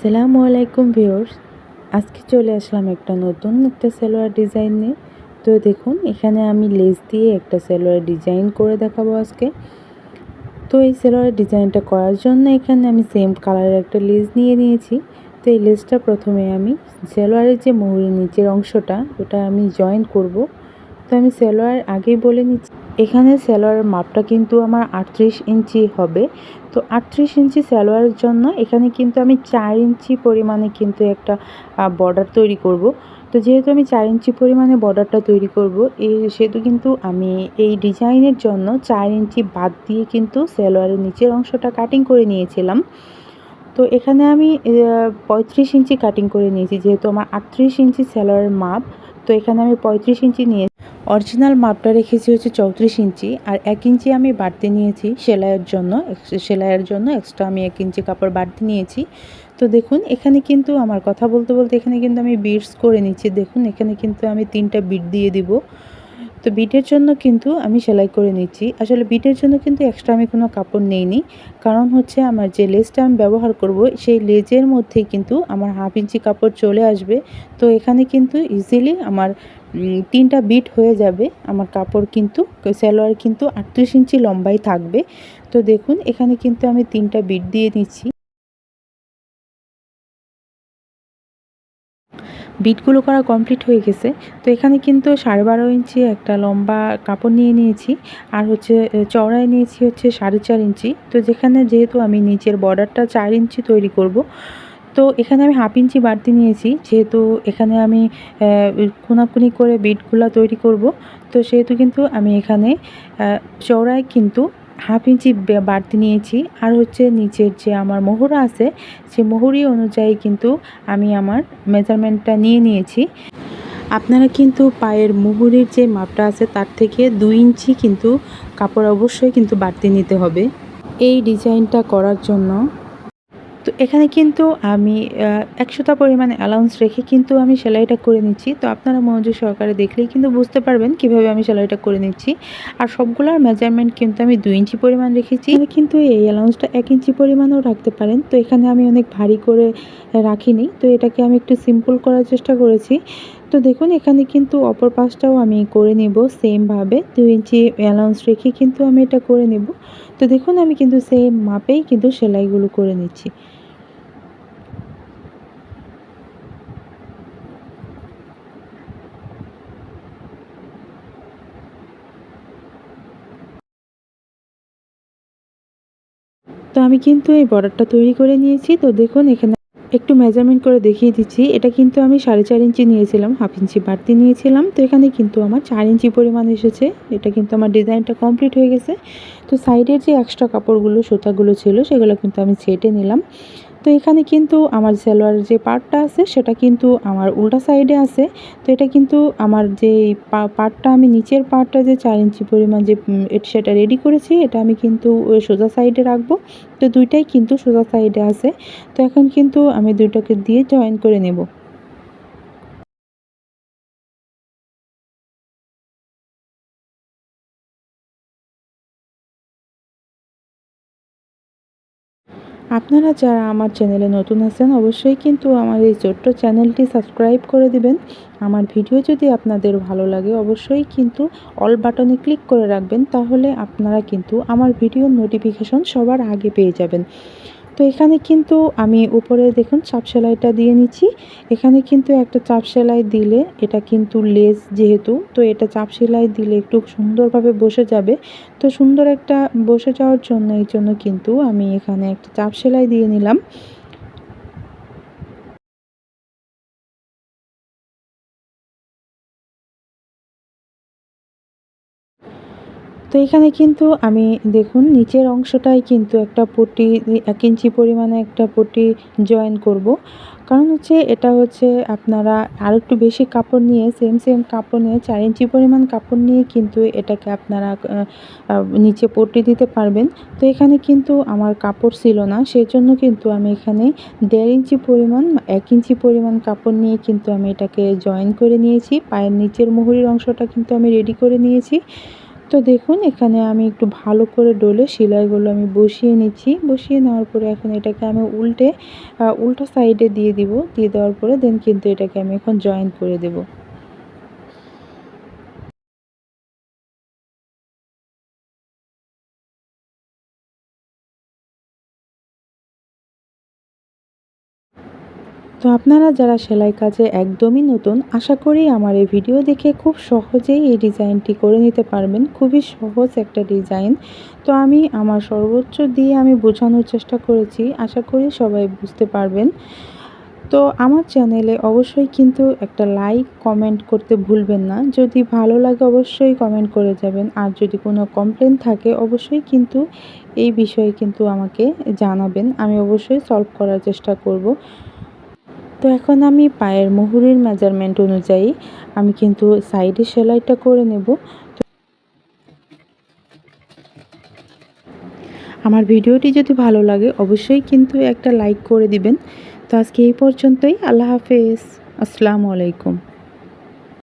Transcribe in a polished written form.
আসসালামু আলাইকুম ভিউয়ার্স। আজকে চলে আসলাম নতুন একটা সালোয়ার ডিজাইন নিয়ে। তো দেখুন, এখানে আমি লেস দিয়ে একটা সালোয়ার ডিজাইন করে দেখাবো আজকে। তো এই সালোয়ার ডিজাইনটা করার জন্য এখানে আমি সেম কালারের একটা লেস নিয়ে নিয়েছি। তো এই লেসটা প্রথমে আমি সালোয়ারের যে মুহুরির নিচের অংশটা ওটা আমি জয়েন করব। তো আমি সালোয়ার আগেই বলে নিচ্ছি, এখানে সালোয়ারের মাপটা কিন্তু আমার 38 ইঞ্চি হবে। তো 38 ইঞ্চি সালোয়ারের জন্য এখানে কিন্তু আমি 4 ইঞ্চি পরিমাণে কিন্তু একটা বর্ডার তৈরি করব। তো যেহেতু আমি 4 ইঞ্চি পরিমাণে বর্ডারটা তৈরি করব, সেহেতু কিন্তু আমি এই ডিজাইনের জন্য 4 ইঞ্চি বাদ দিয়ে কিন্তু সালোয়ারের নিচের অংশটা কাটিং করে নিয়েছিলাম। তো এখানে আমি 35 ইঞ্চি কাটিং করে নিয়েছি, যেহেতু আমার 38 ইঞ্চি সালোয়ারের মাপ। তো এখানে আমি 35 ইঞ্চি নিয়ে অরিজিনাল মাপটা রেখেছি হচ্ছে 34 ইঞ্চি, আর 1 ইঞ্চি আমি বাড়তি নিয়েছি সেলাইয়ের জন্য এক্সট্রা আমি 1 ইঞ্চি কাপড় বাড়তি নিয়েছি। তো দেখুন, এখানে কিন্তু আমার কথা বলতে বলতে এখানে কিন্তু আমি বিটস করে নিচ্ছি। দেখুন, এখানে কিন্তু আমি 3টা বিট দিয়ে দিব। তো বিটের জন্য কিন্তু আমি সেলাই করে নিচ্ছি। আসলে বিটের জন্য কিন্তু এক্সট্রা আমি কোনো কাপড় নেইনি, কারণ হচ্ছে আমার যে লেসটা আমি ব্যবহার করব সেই লেজের মধ্যেই কিন্তু আমার 1/2 ইঞ্চি কাপড় চলে আসবে। তো এখানে কিন্তু ইজিলি আমার 3টা বিট হয়ে যাবে। আমার কাপড় কিন্তু সালোয়ার কিন্তু 38 ইঞ্চি লম্বাই থাকবে। তো দেখুন, এখানে কিন্তু আমি 3টা বিট দিয়ে নিচ্ছি। বিটগুলো করা কমপ্লিট হয়ে গেছে। তো এখানে কিন্তু 12.5 ইঞ্চি একটা লম্বা কাপড় নিয়ে নিয়েছি, আর হচ্ছে চওড়ায় নিয়েছি হচ্ছে 4.5 ইঞ্চি। তো যেহেতু আমি নিচের বর্ডারটা 4 ইঞ্চি তৈরি করব, তো এখানে আমি 1/2 ইঞ্চি বাড়তি নিয়েছি, যেহেতু এখানে আমি কোনাকুনি করে বিটগুলা তৈরি করব। তো সেহেতু কিন্তু আমি এখানে চওড়ায় কিন্তু 1/2 ইঞ্চি বাড়তি নিয়েছি, আর হচ্ছে নিচের যে আমার মোহরা আছে সেই মোহরি অনুযায়ী কিন্তু আমি আমার মেজারমেন্টটা নিয়ে নিয়েছি। আপনারা কিন্তু পায়ের মুহুরির যে মাপটা আছে তার থেকে 2 ইঞ্চি কিন্তু কাপড় অবশ্যই কিন্তু বাড়তি নিতে হবে এই ডিজাইনটা করার জন্য। তো এখানে কিন্তু আমি 100টা পরিমাণে অ্যালাউন্স রেখে কিন্তু আমি সেলাইটা করে নিচ্ছি। তো আপনারা মনোযোগ সহকারে দেখলেই কিন্তু বুঝতে পারবেন কিভাবে আমি সেলাইটা করে নিচ্ছি। আর সবগুলোর মেজারমেন্ট কিন্তু আমি 2 ইঞ্চি পরিমাণ রেখেছি। এখানে কিন্তু এই অ্যালাউন্সটা 1 ইঞ্চি পরিমাণও রাখতে পারেন। তো এখানে আমি অনেক ভারী করে রাখিনি, তো এটাকে আমি একটু সিম্পল করার চেষ্টা করেছি। তো দেখুন, এখানে কিন্তু অপর পাশটাও আমি করে নিব সেমভাবে 2 ইঞ্চি অ্যালাউন্স রেখে কিন্তু আমি এটা করে নিব। তো দেখুন, আমি কিন্তু সেম মাপেই কিন্তু সেলাইগুলো করে নিচ্ছি। তো আমি কিন্তু এই বর্ডারটা তৈরি করে নিয়েছি। তো দেখুন, এখানে একটু মেজারমেন্ট করে দেখিয়ে দিচ্ছি। এটা কিন্তু আমি 4.5 ইঞ্চি নিয়েছিলাম, 1/2 ইঞ্চি বাড়তি নিয়েছিলাম। তো এখানে কিন্তু আমার 4 ইঞ্চি পরিমাণ এসেছে। এটা কিন্তু আমার ডিজাইনটা কমপ্লিট হয়ে গেছে। তো সাইডের যে এক্সট্রা কাপড়গুলো, সুতাগুলো ছিল সেগুলো কিন্তু আমি ছেটে নিলাম। তো এখানে কিন্তু আমার সালোয়ারের যে পার্টটা আছে সেটা কিন্তু আমার উল্টা সাইডে আছে। তো এটা কিন্তু আমার যে পার্টটা, আমি নিচের পার্টটা যে 4 ইঞ্চি পরিমাণ যে সেটা রেডি করেছি, এটা আমি কিন্তু ওই সোজা সাইডে রাখবো। তো দুইটাই কিন্তু সোজা সাইডে আছে। তো এখন কিন্তু আমি দুইটাকে দিয়ে জয়েন করে নেব। আপনারা যারা আমার চ্যানেলে নতুন আছেন অবশ্যই কিন্তু আমার এই ছোট্ট চ্যানেলটি সাবস্ক্রাইব করে দিবেন। আমার ভিডিও যদি আপনাদের ভালো লাগে অবশ্যই কিন্তু অল বাটনে ক্লিক করে রাখবেন, তাহলে আপনারা কিন্তু আমার ভিডিওর নোটিফিকেশন সবার আগে পেয়ে যাবেন। তো এখানে কিন্তু আমি উপরে দেখুন চাপ সেলাইটা দিয়ে নিচ্ছি। এখানে কিন্তু একটা চাপ সেলাই দিলে এটা কিন্তু লেস যেহেতু, তো এটা চাপ সেলাই দিলে একটু সুন্দরভাবে বসে যাবে। তো সুন্দর একটা বসে যাওয়ার জন্য এই জন্য কিন্তু আমি এখানে একটা চাপ সেলাই দিয়ে নিলাম। তো এখানে কিন্তু আমি দেখুন নিচের অংশটায় কিন্তু একটা পট্টি 1 ইঞ্চি পরিমাণে একটা পট্টি জয়েন করব। কারণ হচ্ছে এটা হচ্ছে আপনারা আরেকটু বেশি কাপড় নিয়ে সেম কাপড় নিয়ে 4 ইঞ্চি পরিমাণ কাপড় নিয়ে কিন্তু এটাকে আপনারা নিচে পট্টি দিতে পারবেন। তো এখানে কিন্তু আমার কাপড় ছিল না, সেজন্য কিন্তু আমি এখানে 1.5 ইঞ্চি পরিমাণ 1 ইঞ্চি পরিমাণ কাপড় নিয়ে কিন্তু আমি এটাকে জয়েন করে নিয়েছি। পায়ের নিচের মুহুরির অংশটা কিন্তু আমি রেডি করে নিয়েছি। তো তো দেখুন এখানে আমি একটু ভালো করে ডলে সেলাইগুলো আমি বসিয়ে নিচ্ছি। বসিয়ে নেওয়ার পরে এখন এটাকে আমি উল্টা সাইডে দিয়ে দিব। দিয়ে দেওয়ার পরে দেন কিন্তু এটাকে আমি এখন জয়েন করে দেব। তো আপনারা যারা সেলাই কাজে একদমই নতুন, আশা করি আমার এই ভিডিও দেখে খুব সহজেই এই ডিজাইনটি করে নিতে পারবেন। খুবই সহজ একটা ডিজাইন। তো আমি আমার সর্বোচ্চ দিয়ে আমি বোঝানোর চেষ্টা করেছি। আশা করি সবাই বুঝতে পারবেন। তো আমার চ্যানেলে অবশ্যই কিন্তু একটা লাইক, কমেন্ট করতে ভুলবেন না। যদি ভালো লাগে অবশ্যই কমেন্ট করে যাবেন। আর যদি কোনো কমপ্লেইন থাকে অবশ্যই কিন্তু এই বিষয়ে কিন্তু আমাকে জানাবেন। আমি অবশ্যই সলভ করার চেষ্টা করব। তো এখন আমি পায়ের মুহুরির মেজারমেন্ট অনুযায়ী আমি কিন্তু সাইডে সেলাইটা করে নেব। আমার ভিডিওটি যদি ভালো লাগে অবশ্যই কিন্তু একটা লাইক করে দিবেন। তো আজকে এই পর্যন্তই। আল্লাহ হাফেজ। আসসালামু আলাইকুম।